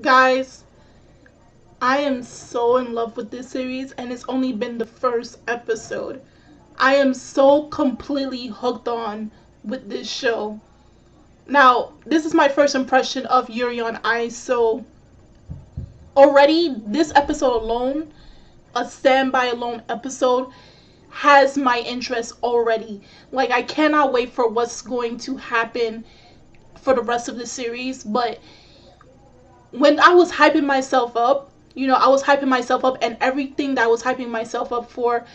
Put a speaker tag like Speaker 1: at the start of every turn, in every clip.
Speaker 1: Guys, I am so in love with this series, and it's only been the first episode. I am so completely hooked on with this show. Now, this is my first impression of Yuri on Ice, so already this episode alone, a standby alone episode, has my interest already. Like, I cannot wait for what's going to happen for the rest of the series, but when I was hyping myself up, I was hyping myself up, and everything that I was hyping myself up for,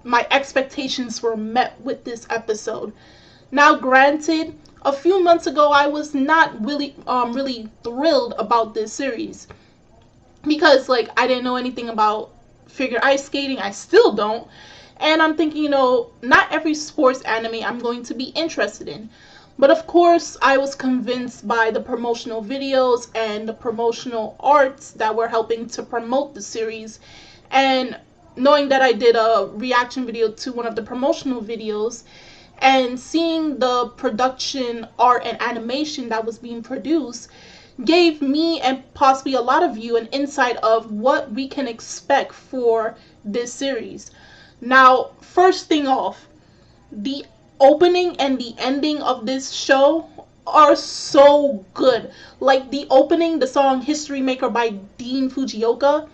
Speaker 1: my expectations were met with this episode. Now, granted, a few months ago, I was not really thrilled about this series because, like, I didn't know anything about figure ice skating. I still don't. And I'm thinking, not every sports anime I'm going to be interested in. But of course, I was convinced by the promotional videos and the promotional arts that were helping to promote the series. And knowing that I did a reaction video to one of the promotional videos and seeing the production art and animation that was being produced gave me and possibly a lot of you an insight of what we can expect for this series. Now, first thing off, the opening and the ending of this show are so good. Like the opening, the song History Maker by Dean Fujioka,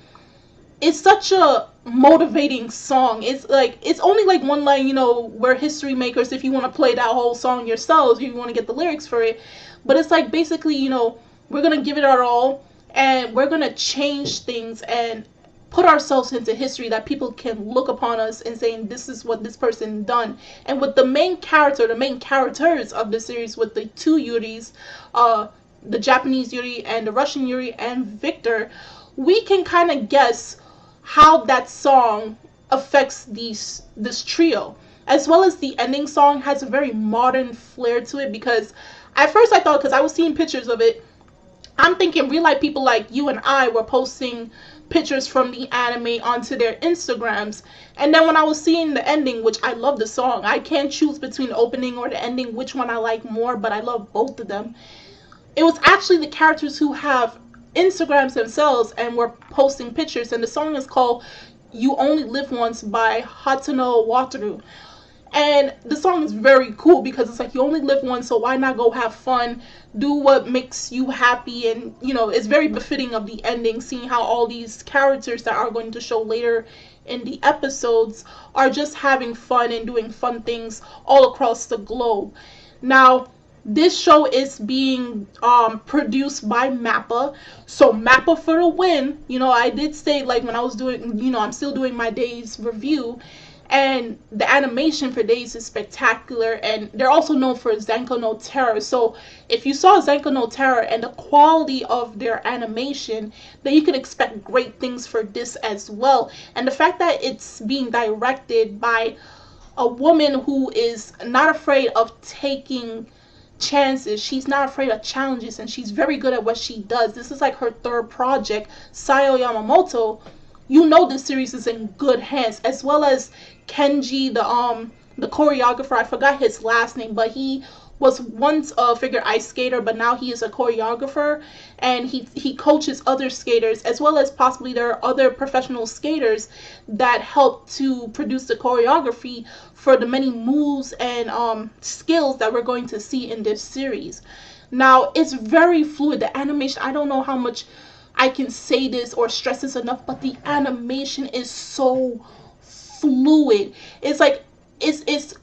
Speaker 1: is such a motivating song. It's like it's only like one line, we're history makers if you want to play that whole song yourselves, if you want to get the lyrics for it. But it's like basically, we're gonna give it our all and we're gonna change things and put ourselves into history that people can look upon us and saying this is what this person done. And with the main characters of the series, with the two Yuris, the Japanese Yuri and the Russian Yuri and Victor, we can kind of guess how that song affects this trio, as well as the ending song has a very modern flair to it. Because at first I thought, because I was seeing pictures of it, I'm thinking real life people like you and I were posting pictures from the anime onto their Instagrams. And then when I was seeing the ending, which I love the song, I can't choose between the opening or the ending which one I like more, but I love both of them. It was actually the characters who have Instagrams themselves and were posting pictures, and the song is called "You Only Live Once" by Hatano Wataru. And the song is very cool because it's like you only live once, so why not go have fun, do what makes you happy, and it's very befitting of the ending, seeing how all these characters that are going to show later in the episodes are just having fun and doing fun things all across the globe. Now, this show is being produced by Mappa. So Mappa for the win. I did say, like, when I was doing, I'm still doing my day's review, and the animation for Days is spectacular, and they're also known for Zenko no Terror. So if you saw Zenko no Terror and the quality of their animation, then you can expect great things for this as well. And the fact that it's being directed by a woman who is not afraid of taking chances. She's not afraid of challenges, and she's very good at what she does. This is like her third project, Sayo Yamamoto. This series is in good hands, as well as Kenji, the choreographer. I forgot his last name, but he was once a figure ice skater, but now he is a choreographer, and he coaches other skaters, as well as possibly there are other professional skaters that help to produce the choreography for the many moves and skills that we're going to see in this series. Now, it's very fluid. The animation, I don't know how much I can say this or stress this enough, but the animation is so fluid. It's like it's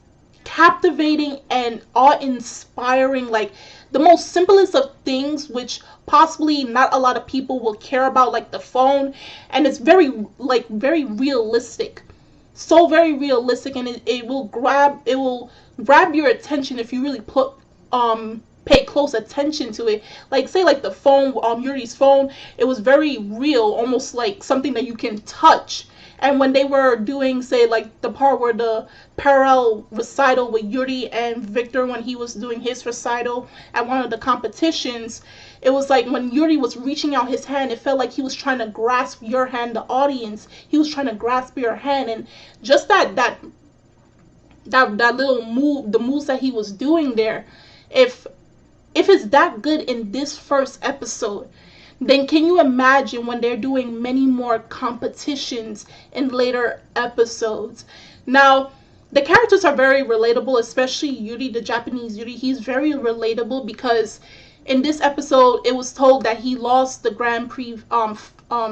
Speaker 1: captivating and awe-inspiring. Like the most simplest of things, which possibly not a lot of people will care about, like the phone, and it's very realistic. So very realistic, and it will grab your attention if you really pay close attention to it. Like say like the phone, Yuri's phone, it was very real, almost like something that you can touch. And when they were doing, say, like the part where the parallel recital with Yuri and Victor, when he was doing his recital at one of the competitions, it was like when Yuri was reaching out his hand, it felt like he was trying to grasp your hand, the audience. He was trying to grasp your hand, and just that little move, the moves that he was doing there. If it's that good in this first episode, then can you imagine when they're doing many more competitions in later episodes? Now, the characters are very relatable, especially Yuri, the Japanese Yuri. He's very relatable because in this episode, it was told that he lost the Grand Prix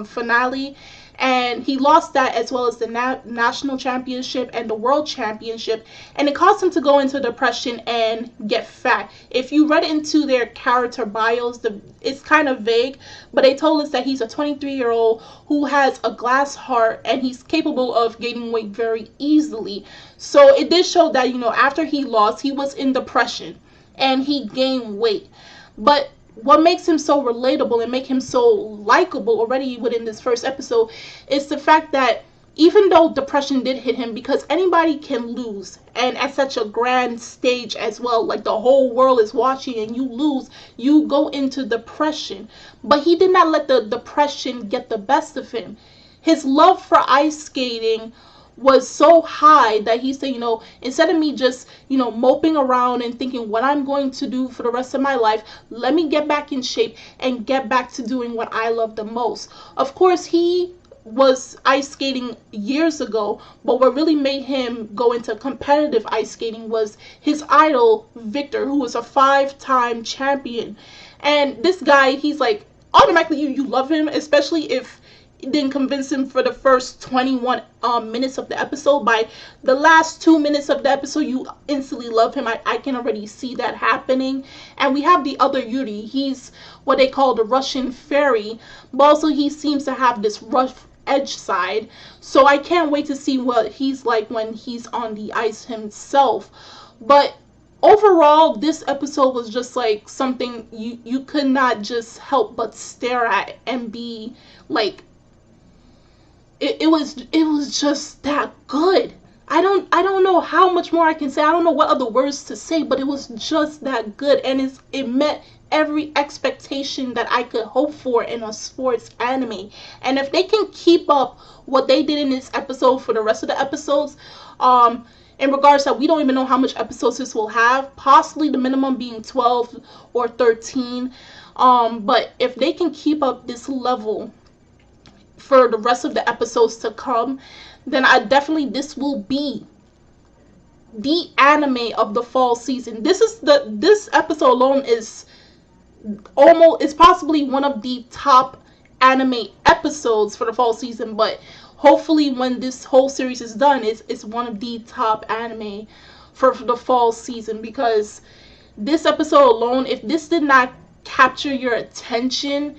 Speaker 1: finale, and he lost that as well as the national championship and the world championship, and it caused him to go into depression and get fat. If you read into their character bios, it's kind of vague, but they told us that he's a 23-year-old who has a glass heart and he's capable of gaining weight very easily. So it did show that, after he lost, he was in depression and he gained weight. But what makes him so relatable and make him so likable already within this first episode is the fact that even though depression did hit him, because anybody can lose, and at such a grand stage as well, like the whole world is watching and you lose, you go into depression. But he did not let the depression get the best of him. His love for ice skating was so high that he said, instead of me just, moping around and thinking what I'm going to do for the rest of my life, let me get back in shape and get back to doing what I love the most. Of course, he was ice skating years ago, but what really made him go into competitive ice skating was his idol, Victor, who was a 5-time champion. And this guy, he's like, automatically you love him, especially if didn't convince him for the first 21 minutes of the episode. By the last 2 minutes of the episode, you instantly love him. I can already see that happening. And we have the other Yuri. He's what they call the Russian fairy, but also he seems to have this rough edge side. So I can't wait to see what he's like when he's on the ice himself. But overall, this episode was just like something you could not just help but stare at and be like, it was just that good. I don't know how much more I can say. I don't know what other words to say, but it was just that good, and it met every expectation that I could hope for in a sports anime. And if they can keep up what they did in this episode for the rest of the episodes, in regards that we don't even know how much episodes this will have, possibly the minimum being 12 or 13. But if they can keep up this level for the rest of the episodes to come, then this will be the anime of the fall season. This episode alone is possibly one of the top anime episodes for the fall season, but hopefully when this whole series is done, it's one of the top anime for the fall season, because this episode alone, if this did not capture your attention,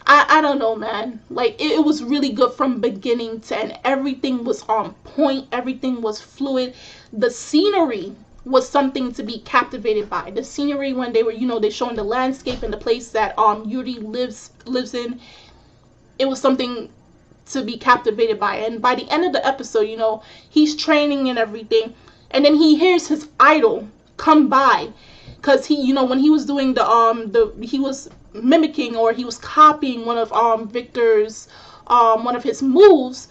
Speaker 1: I don't know, man. Like, it was really good from beginning to end. Everything was on point. Everything was fluid. The scenery was something to be captivated by. The scenery when they were, they showing the landscape and the place that Yuri lives in. It was something to be captivated by. And by the end of the episode, he's training and everything, and then he hears his idol come by, because he, when he was doing he was mimicking, or he was copying one of Victor's one of his moves.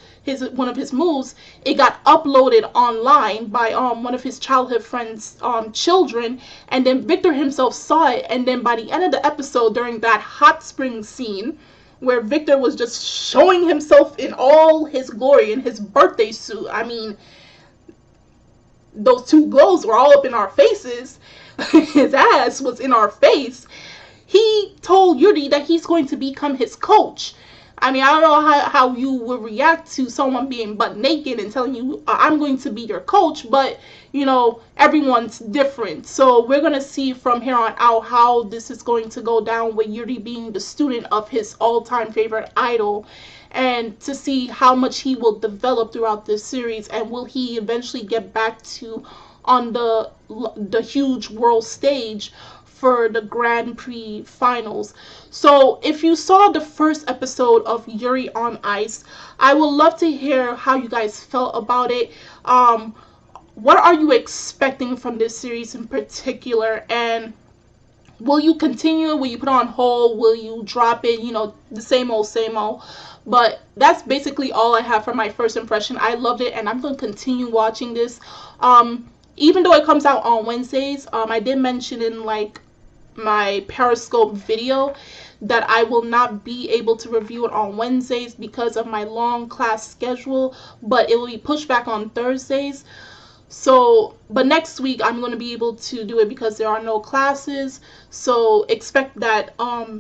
Speaker 1: It got uploaded online by one of his childhood friends' children, and then Victor himself saw it. And then by the end of the episode, during that hot spring scene where Victor was just showing himself in all his glory in his birthday suit, I mean, those two glows were all up in our faces. His ass was in our face. He told Yuri that he's going to become his coach. I mean, I don't know how you would react to someone being butt naked and telling you, I'm going to be your coach, but, everyone's different. So we're going to see from here on out how this is going to go down with Yuri being the student of his all-time favorite idol, and to see how much he will develop throughout this series, and will he eventually get back to on the huge world stage for the Grand Prix finals. So if you saw the first episode of Yuri on Ice, I would love to hear how you guys felt about it. What are you expecting from this series in particular? And will you continue? Will you put on hold? Will you drop it? The same old, same old. But that's basically all I have for my first impression. I loved it, and I'm going to continue watching this. Even though it comes out on Wednesdays, I did mention in my Periscope video that I will not be able to review it on Wednesdays because of my long class schedule, but it will be pushed back on Thursdays. So, but next week I'm going to be able to do it because there are no classes. So expect that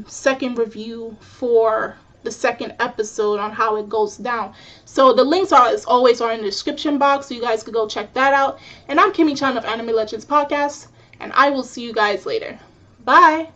Speaker 1: second review for the second episode on how it goes down. So the links are, as always, are in the description box, so you guys could go check that out. And I'm Kimmy Chan of Anime Legends Podcast, and I will see you guys later. Bye.